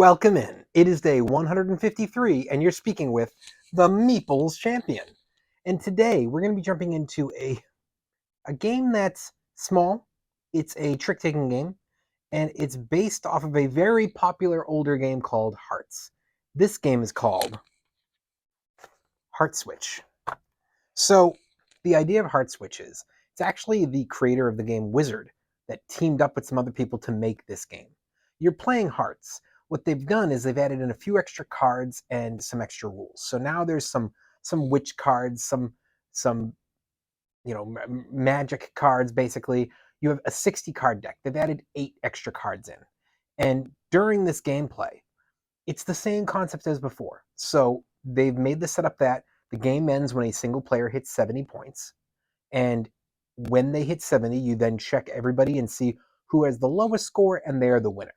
Welcome in. It is day 153, and you're speaking with the Meeples Champion. And today we're going to be jumping into a game that's small. It's a trick-taking game, and it's based off of a very popular older game called Hearts. This game is called HeartSwitch. So the idea of HeartSwitch is it's actually the creator of the game Wizard that teamed up with some other people to make this game. You're playing Hearts. What they've done is they've added in a few extra cards and some extra rules. So now there's some witch cards, some magic cards. Basically, you have a 60 card deck. They've added 8 extra cards in, and during this gameplay, it's the same concept as before. So they've made the setup that the game ends when a single player hits 70 points, and when they hit 70, you then check everybody and see who has the lowest score, and they're the winner.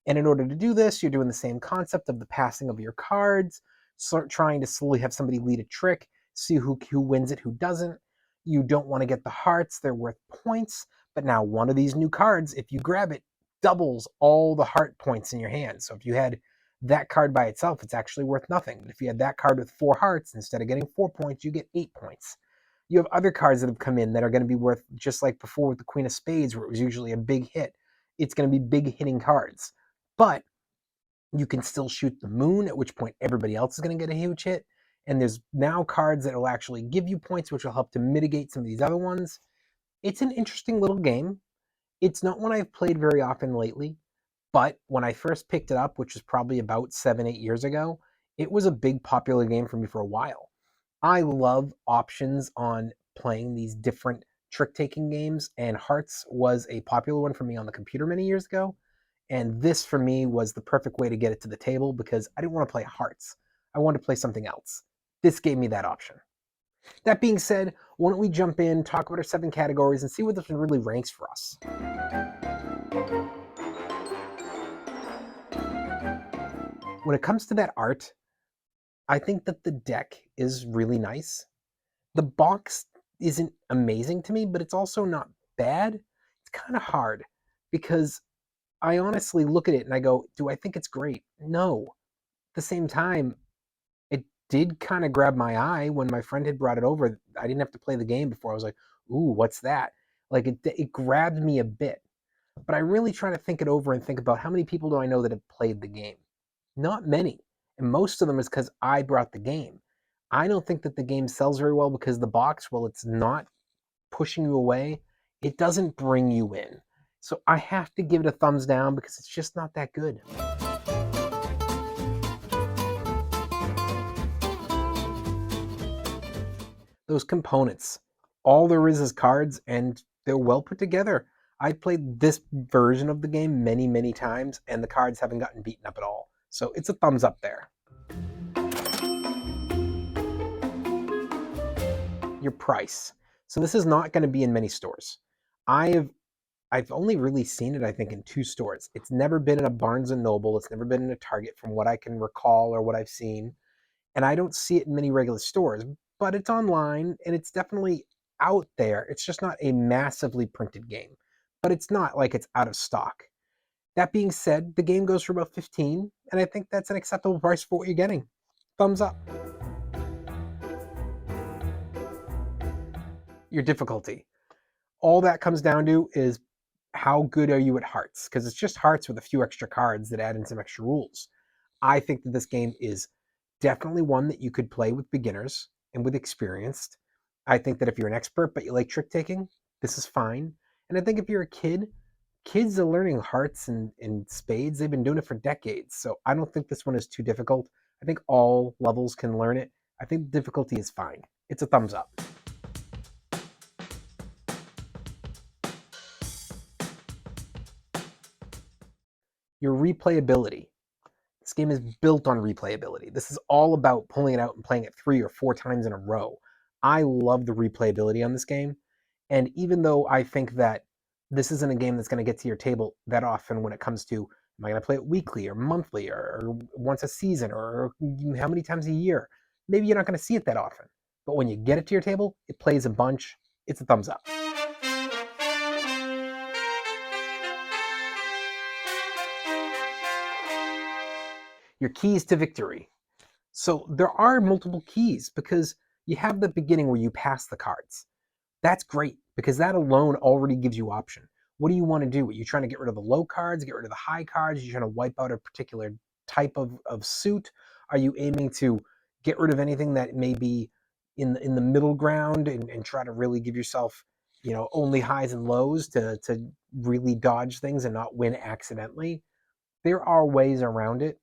And in order to do this, you're doing the same concept of the passing of your cards, trying to slowly have somebody lead a trick, see who wins it, who doesn't. You don't want to get the hearts, they're worth points, but now one of these new cards, if you grab it, doubles all the heart points in your hand. So if you had that card by itself, it's actually worth nothing. But if you had that card with 4 hearts, instead of getting 4 points, you get 8 points. You have other cards that have come in that are going to be worth, just like before with the Queen of Spades, where it was usually a big hit. It's going to be big hitting cards. But you can still shoot the moon, at which point everybody else is going to get a huge hit. And there's now cards that will actually give you points, which will help to mitigate some of these other ones. It's an interesting little game. It's not one I've played very often lately, but when I first picked it up, which was probably about 7-8 years ago, it was a big popular game for me for a while. I love options on playing these different trick-taking games, and Hearts was a popular one for me on the computer many years ago. And this, for me, was the perfect way to get it to the table because I didn't want to play Hearts. I wanted to play something else. This gave me that option. That being said, why don't we jump in, talk about our 7 categories, and see what this one really ranks for us. When it comes to that art, I think that the deck is really nice. The box isn't amazing to me, but it's also not bad. It's kind of hard because I honestly look at it and I go, do I think it's great? No. At the same time, it did kind of grab my eye when my friend had brought it over. I didn't have to play the game before. I was like, ooh, what's that? Like it grabbed me a bit. But I really try to think it over and think about how many people do I know that have played the game? Not many. And most of them is because I brought the game. I don't think that the game sells very well because the box, while it's not pushing you away, it doesn't bring you in. So I have to give it a thumbs down because it's just not that good. Those components, all there is cards, and they're well put together. I played this version of the game many, many times, and the cards haven't gotten beaten up at all. So it's a thumbs up there. Your price. So this is not going to be in many stores. I've only really seen it, I think, in 2 stores. It's never been in a Barnes & Noble. It's never been in a Target from what I can recall or what I've seen. And I don't see it in many regular stores, but it's online and it's definitely out there. It's just not a massively printed game, but it's not like it's out of stock. That being said, the game goes for about $15, and I think that's an acceptable price for what you're getting. Thumbs up. Your difficulty. All that comes down to is how good are you at Hearts? Because it's just Hearts with a few extra cards that add in some extra rules. I think that this game is definitely one that you could play with beginners and with experienced. I think that if you're an expert but you like trick taking, this is fine. And I think if you're a kid, kids are learning Hearts and spades. They've been doing it for decades. So I don't think this one is too difficult. I think all levels can learn it. I think the difficulty is fine. It's a thumbs up. Your replayability. This game is built on replayability. This is all about pulling it out and playing it 3 or 4 times in a row. I love the replayability on this game. And even though I think that this isn't a game that's going to get to your table that often when it comes to, am I going to play it weekly or monthly or once a season or how many times a year? Maybe you're not going to see it that often. But when you get it to your table, it plays a bunch. It's a thumbs up. your keys to victory. So there are multiple keys because you have the beginning where you pass the cards. That's great because that alone already gives you option. What do you want to do? Are you trying to get rid of the low cards, get rid of the high cards? Are you trying to wipe out a particular type of suit? Are you aiming to get rid of anything that may be in the middle ground and try to really give yourself, only highs and lows to really dodge things and not win accidentally? There are ways around it.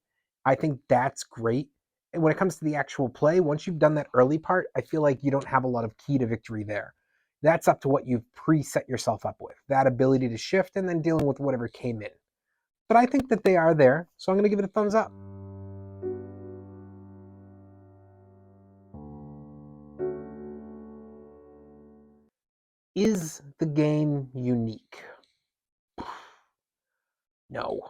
I think that's great. And when it comes to the actual play, once you've done that early part, I feel like you don't have a lot of key to victory there. That's up to what you've preset yourself up with, that ability to shift and then dealing with whatever came in. But I think that they are there, so I'm going to give it a thumbs up. Is the game unique? No.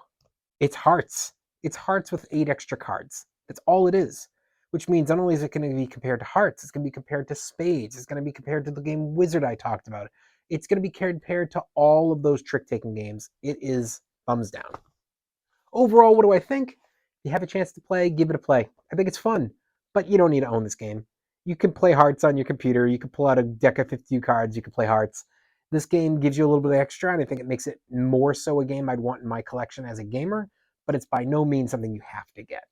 It's hearts. It's hearts with 8 extra cards. That's all it is. Which means not only is it going to be compared to hearts, it's going to be compared to spades. It's going to be compared to the game Wizard I talked about. It's going to be compared to all of those trick-taking games. It is thumbs down. Overall, what do I think? If you have a chance to play, give it a play. I think it's fun, but you don't need to own this game. You can play hearts on your computer. You can pull out a deck of 52 cards. You can play hearts. This game gives you a little bit of extra, and I think it makes it more so a game I'd want in my collection as a gamer, but it's by no means something you have to get.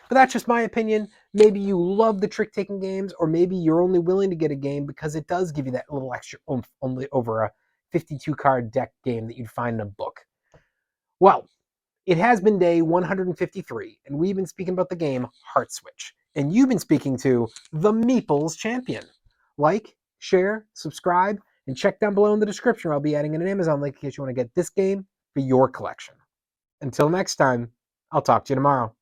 But that's just my opinion. Maybe you love the trick-taking games, or maybe you're only willing to get a game because it does give you that little extra oomph only over a 52-card deck game that you'd find in a book. Well, it has been day 153, and we've been speaking about the game HeartSwitch. And you've been speaking to the Meeples Champion. Like, share, subscribe, and check down below in the description where I'll be adding in an Amazon link in case you want to get this game for your collection. Until next time, I'll talk to you tomorrow.